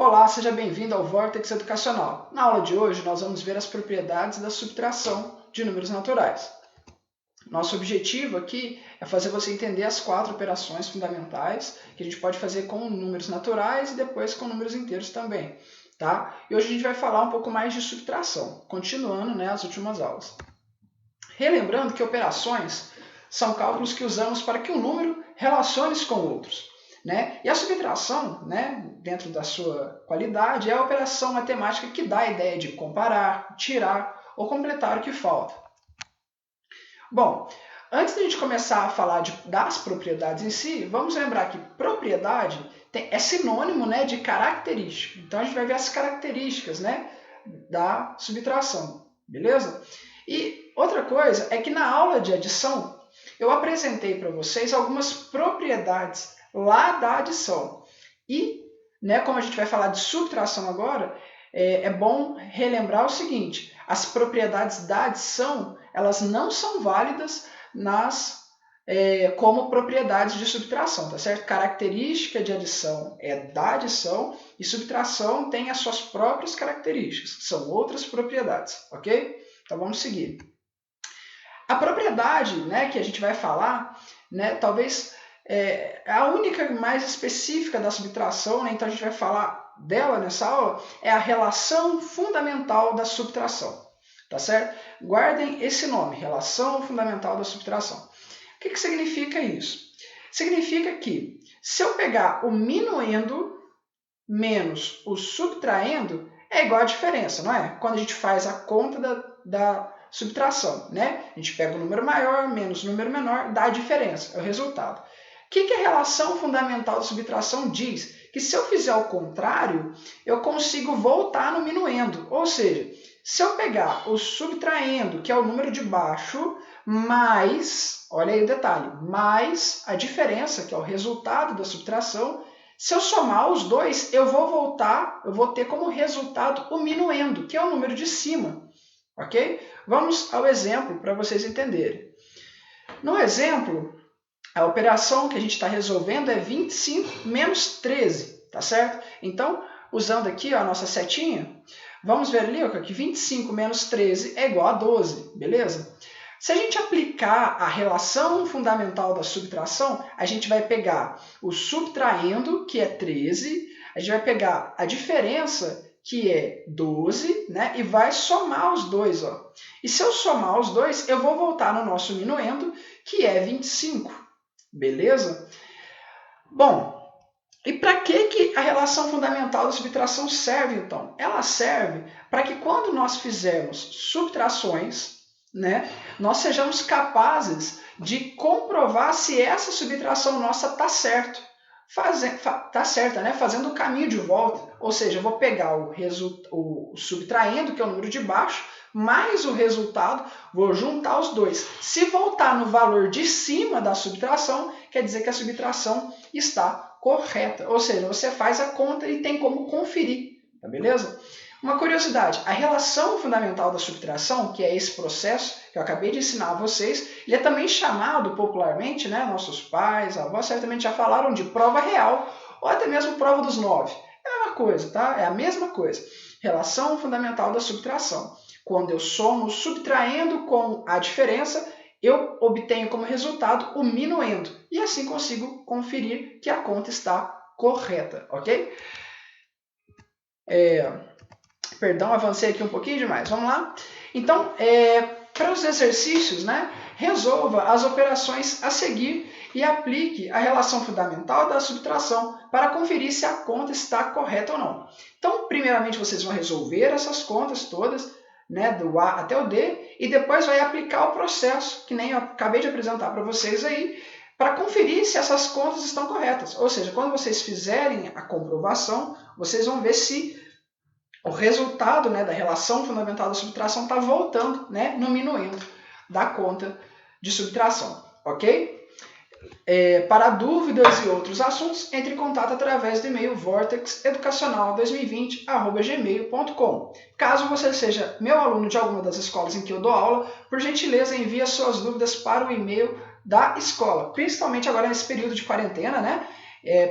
Olá, seja bem-vindo ao Vortex Educacional. Na aula de hoje, nós vamos ver as propriedades da subtração de números naturais. Nosso objetivo aqui é fazer você entender as 4 operações fundamentais que a gente pode fazer com números naturais e depois com números inteiros também. Tá? E hoje a gente vai falar um pouco mais de subtração, continuando as últimas aulas. Relembrando que operações são cálculos que usamos para que um número relacione-se com outros. E a subtração, dentro da sua qualidade, é a operação matemática que dá a ideia de comparar, tirar ou completar o que falta. Bom, antes de a gente começar a falar das propriedades em si, vamos lembrar que propriedade é sinônimo de característica. Então, a gente vai ver as características da subtração, beleza? E outra coisa é que na aula de adição, eu apresentei para vocês algumas propriedades lá da adição. E, como a gente vai falar de subtração agora, é bom relembrar o seguinte: as propriedades da adição, elas não são válidas como propriedades de subtração, tá certo? Característica de adição é da adição e subtração tem as suas próprias características, são outras propriedades, ok? Então vamos seguir. A propriedade que a gente vai falar, talvez a única mais específica da subtração, então a gente vai falar dela nessa aula, é a relação fundamental da subtração, tá certo? Guardem esse nome, relação fundamental da subtração. O que significa isso? Significa que se eu pegar o minuendo menos o subtraendo, é igual a diferença, não é? Quando a gente faz a conta da subtração, A gente pega o número maior menos o número menor, dá a diferença, é o resultado. O que a relação fundamental da subtração diz? Que se eu fizer o contrário, eu consigo voltar no minuendo. Ou seja, se eu pegar o subtraendo, que é o número de baixo, mais, olha aí o detalhe, mais a diferença, que é o resultado da subtração, se eu somar os dois, eu vou ter como resultado o minuendo, que é o número de cima. Ok? Vamos ao exemplo para vocês entenderem. No exemplo, a operação que a gente está resolvendo é 25 menos 13, tá certo? Então, usando aqui a nossa setinha, vamos ver ali que 25 menos 13 é igual a 12, beleza? Se a gente aplicar a relação fundamental da subtração, a gente vai pegar o subtraindo, que é 13, a gente vai pegar a diferença, que é 12, e vai somar os dois. E se eu somar os dois, eu vou voltar no nosso minuendo, que é 25. Beleza? Bom, e para que a relação fundamental da subtração serve, então? Ela serve para que quando nós fizermos subtrações, nós sejamos capazes de comprovar se essa subtração nossa está certa, fazendo o caminho de volta. Ou seja, eu vou pegar o subtraindo, que é o número de baixo, mais o resultado, vou juntar os dois. Se voltar no valor de cima da subtração, quer dizer que a subtração está correta. Ou seja, você faz a conta e tem como conferir, tá beleza? Uma curiosidade, a relação fundamental da subtração, que é esse processo que eu acabei de ensinar a vocês, ele é também chamado popularmente, nossos pais, avós certamente já falaram de prova real, ou até mesmo prova dos 9. É a mesma coisa, tá? É a mesma coisa. Relação fundamental da subtração. Quando eu somo subtraindo com a diferença, eu obtenho como resultado o minuendo. E assim consigo conferir que a conta está correta, ok? Perdão, avancei aqui um pouquinho demais. Vamos lá? Então, para os exercícios, resolva as operações a seguir e aplique a relação fundamental da subtração para conferir se a conta está correta ou não. Então, primeiramente, vocês vão resolver essas contas todas, do A até o D, e depois vai aplicar o processo, que nem eu acabei de apresentar para vocês aí, para conferir se essas contas estão corretas. Ou seja, quando vocês fizerem a comprovação, vocês vão ver se o resultado da relação fundamental da subtração está voltando no minuendo da conta de subtração, ok? Para dúvidas e outros assuntos, entre em contato através do e-mail vortexeducacional2020@gmail.com. Caso você seja meu aluno de alguma das escolas em que eu dou aula, por gentileza envie as suas dúvidas para o e-mail da escola, principalmente agora nesse período de quarentena,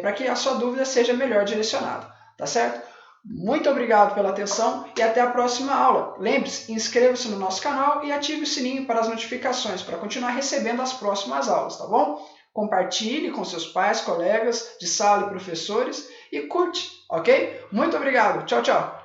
para que a sua dúvida seja melhor direcionada, tá certo? Muito obrigado pela atenção e até a próxima aula. Lembre-se, inscreva-se no nosso canal e ative o sininho para as notificações, para continuar recebendo as próximas aulas, tá bom? Compartilhe com seus pais, colegas de sala e professores e curte, ok? Muito obrigado. Tchau, tchau.